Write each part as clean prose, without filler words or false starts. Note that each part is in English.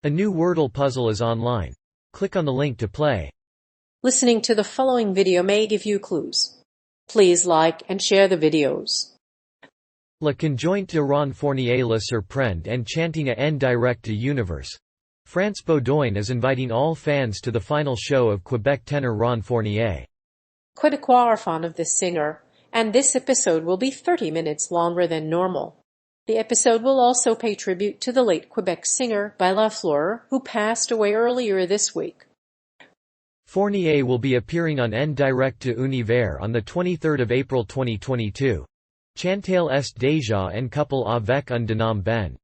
A new Wordle puzzle is online. Click on the link to play. Listening to the following video may give you clues. Please like and share the videos. La conjointe de Ron Fournier, le surprend and chanting en direct de univers. France Baudouin is inviting all fans to the final show of Quebec tenor Ron Fournier. Quebecois are fond of this singer, and this episode will be 30 minutes longer than normal. The episode will also pay tribute to the late Quebec singer Bella Fleur, who passed away earlier this week. Fournier will be appearing on En Direct de Univers on the 23rd of April 2022. Chantal est déjà en couple avec un denom Ben.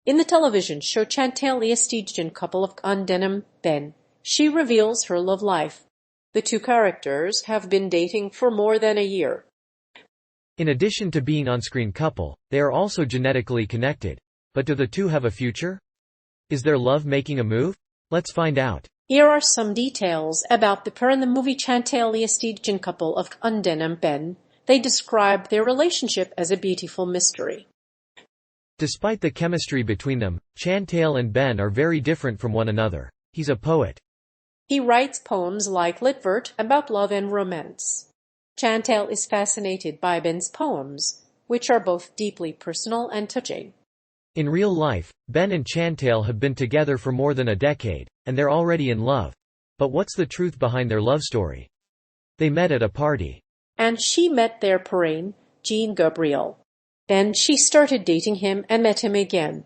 In the television show Chantal est déjà en couple avec un denom Ben, she reveals her love life. The two characters have been dating for more than a year. In addition to being on-screen couple, they are also genetically connected. But do the two have a future? Is their love making a move? Let's find out. Here are some details about the pair in the movie Chantal est déjà en couple avec un denom Ben. They describe their relationship as a beautiful mystery. Despite the chemistry between them, Chantal and Ben are very different from one another. He's a poet. He writes poems like Litvert about love and romance. Chantal is fascinated by Ben's poems, which are both deeply personal and touching. In real life, Ben and Chantal have been together for more than a decade, and they're already in love. But what's the truth behind their love story? They met at a party. And she met their parrain, Jean Gabriel. Then she started dating him and met him again.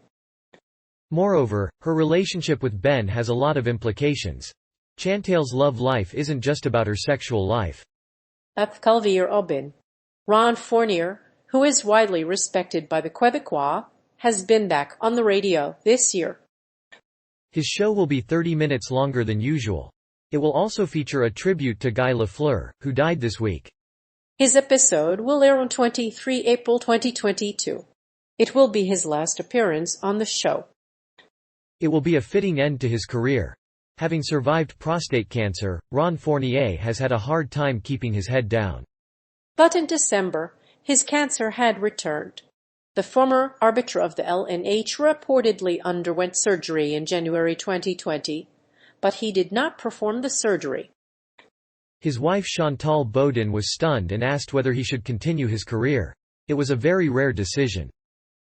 Moreover, her relationship with Ben has a lot of implications. Chantal's love life isn't just about her sexual life. At Calvier Aubin, Ron Fournier, who is widely respected by the Quebecois, has been back on the radio this year. His show will be 30 minutes longer than usual. It will also feature a tribute to Guy Lafleur, who died this week. His episode will air on 23 April 2022. It will be his last appearance on the show. It will be a fitting end to his career. Having survived prostate cancer, Ron Fournier has had a hard time keeping his head down. But in December, his cancer had returned. The former arbiter of the LNH reportedly underwent surgery in January 2020, but he did not perform the surgery. His wife Chantal Baudin was stunned and asked whether he should continue his career. It was a very rare decision.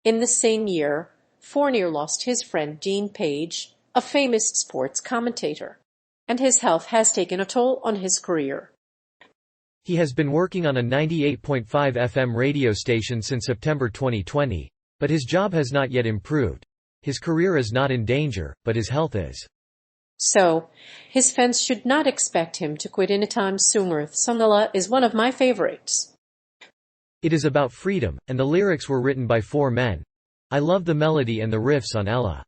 In the same year, Fournier lost his friend Jean Page, a famous sports commentator, and his health has taken a toll on his career. He has been working on a 98.5 FM radio station since September 2020, but his job has not yet improved. His career is not in danger, but his health is. So, his fans should not expect him to quit anytime sooner. Sonala is one of my favorites. It is about freedom, and the lyrics were written by four men. I love the melody and the riffs on Ella.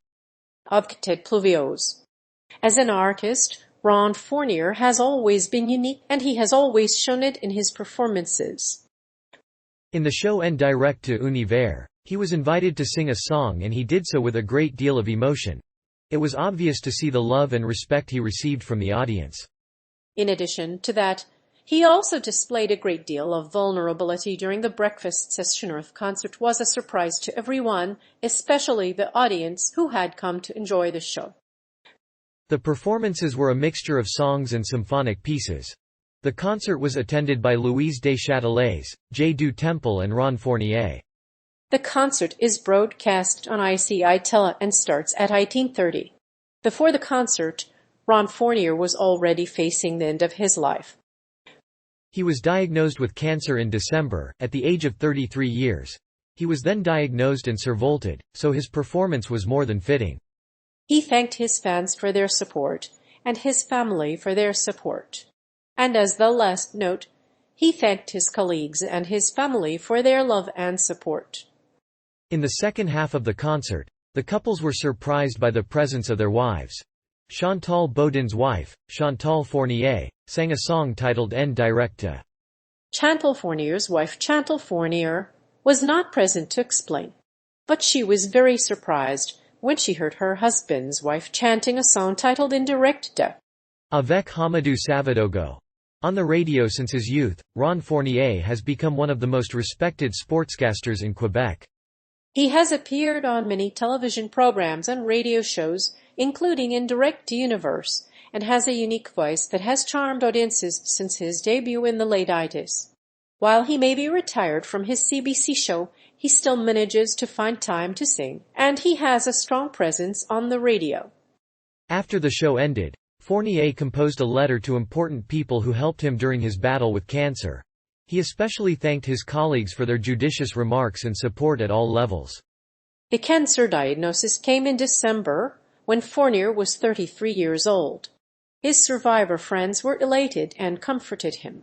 Obquetet Pluviose. As an artist, Ron Fournier has always been unique, and he has always shown it in his performances. In the show En Direct de Univers, he was invited to sing a song and he did so with a great deal of emotion. It was obvious to see the love and respect he received from the audience. In addition to that, he also displayed a great deal of vulnerability during the breakfast session. The concert was a surprise to everyone, especially the audience who had come to enjoy the show. The performances were a mixture of songs and symphonic pieces. The concert was attended by Louise Deschâtelet, Jay Du Temple and Ron Fournier. The concert is broadcast on ICI Tele and starts at 18:30. Before the concert, Ron Fournier was already facing the end of his life. He was diagnosed with cancer in December, at the age of 33 years. He was then diagnosed and survolted, so his performance was more than fitting. He thanked his fans for their support, and his family for their support. And as the last note, he thanked his colleagues and his family for their love and support. In the second half of the concert, the couples were surprised by the presence of their wives. Chantal Baudin's wife, Chantal Fournier, sang a song titled En Direct de. Chantal Fournier's wife, Chantal Fournier, was not present to explain, but she was very surprised when she heard her husband's wife chanting a song titled En Direct de. Avec Hamadou Savadogo. On the radio since his youth, Ron Fournier has become one of the most respected sportscasters in Quebec. He has appeared on many television programs and radio shows, including in direct-to-universe, and has a unique voice that has charmed audiences since his debut in the late 80s. While he may be retired from his CBC show, he still manages to find time to sing, and he has a strong presence on the radio. After the show ended, Fournier composed a letter to important people who helped him during his battle with cancer. He especially thanked his colleagues for their judicious remarks and support at all levels. The cancer diagnosis came in December, when Fournier was 33 years old. His survivor friends were elated and comforted him.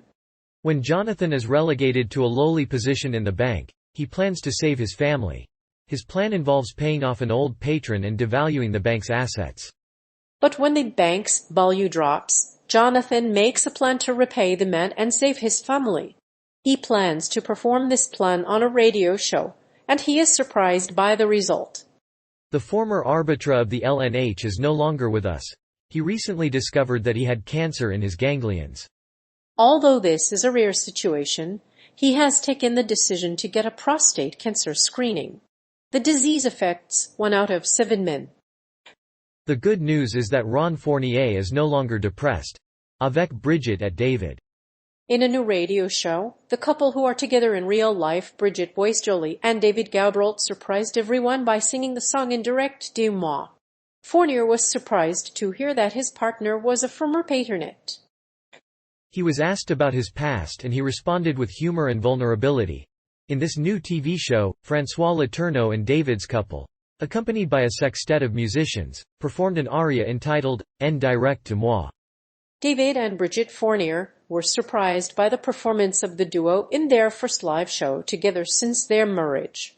When Jonathan is relegated to a lowly position in the bank, he plans to save his family. His plan involves paying off an old patron and devaluing the bank's assets. But when the bank's value drops, Jonathan makes a plan to repay the man and save his family. He plans to perform this plan on a radio show, and he is surprised by the result. The former arbiter of the LNH is no longer with us. He recently discovered that he had cancer in his ganglions. Although this is a rare situation, he has taken the decision to get a prostate cancer screening. The disease affects 1 out of 7 men. The good news is that Ron Fournier is no longer depressed. Avec Brigitte et David. In a new radio show, the couple who are together in real life, Brigitte Boisjoli and David Gabrault, surprised everyone by singing the song in direct de moi. Fournier was surprised to hear that his partner was a former patronette. He was asked about his past and he responded with humor and vulnerability. In this new TV show, François Letourneau and David's couple, accompanied by a sextet of musicians, performed an aria entitled En direct de moi. David and Brigitte Fournier were surprised by the performance of the duo in their first live show together since their marriage.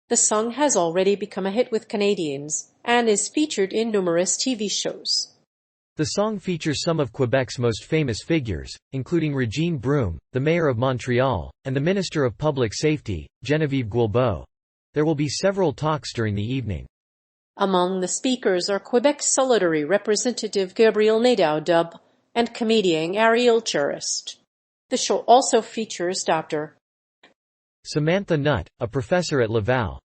The song has already become a hit with Canadians and is featured in numerous TV shows. The song features some of Quebec's most famous figures, including Regine Broom, the mayor of Montreal, and the Minister of Public Safety, Geneviève Guilbeault. There will be several talks during the evening. Among the speakers are Quebec's Solidarity Representative Gabriel Nadeau-Dub and comedian Ariel Charest. The show also features Dr. Samantha Nutt, a professor at Laval.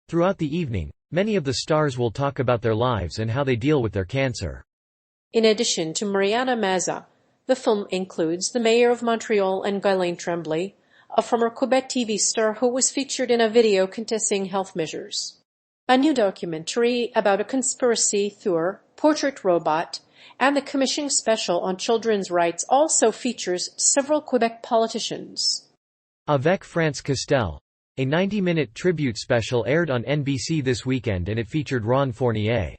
Throughout the evening, many of the stars will talk about their lives and how they deal with their cancer. In addition to Mariana Maza, the film includes the mayor of Montreal and Ghislaine Tremblay, a former Quebec TV star who was featured in a video contesting health measures. A new documentary about a conspiracy theory, Portrait Robot, and the Commission special on children's rights also features several Quebec politicians. Avec France Castel. A 90-minute tribute special aired on NBC this weekend and it featured Ron Fournier.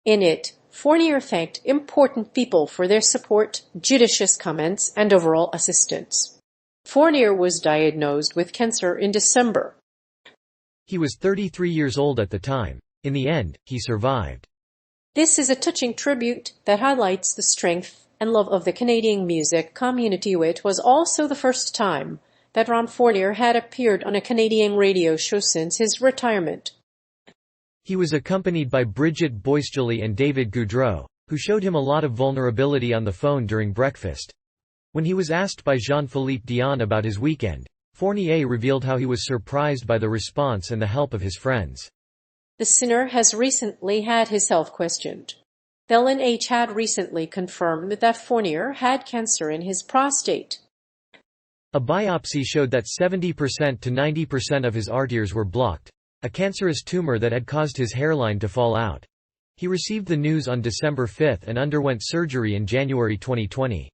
In it, Fournier thanked important people for their support, judicious comments, and overall assistance. Fournier was diagnosed with cancer in December. He was 33 years old at the time. In the end, he survived. This is a touching tribute that highlights the strength and love of the Canadian music community. It was also the first time that Ron Fournier had appeared on a Canadian radio show since his retirement. He was accompanied by Brigitte Boisjoli and David Gaudreau, who showed him a lot of vulnerability on the phone during breakfast. When he was asked by Jean-Philippe Dion about his weekend, Fournier revealed how he was surprised by the response and the help of his friends. The singer has recently had his health questioned. The LNH had recently confirmed that Fournier had cancer in his prostate. A biopsy showed that 70% to 90% of his arteries were blocked, a cancerous tumor that had caused his hairline to fall out. He received the news on December 5 and underwent surgery in January 2020.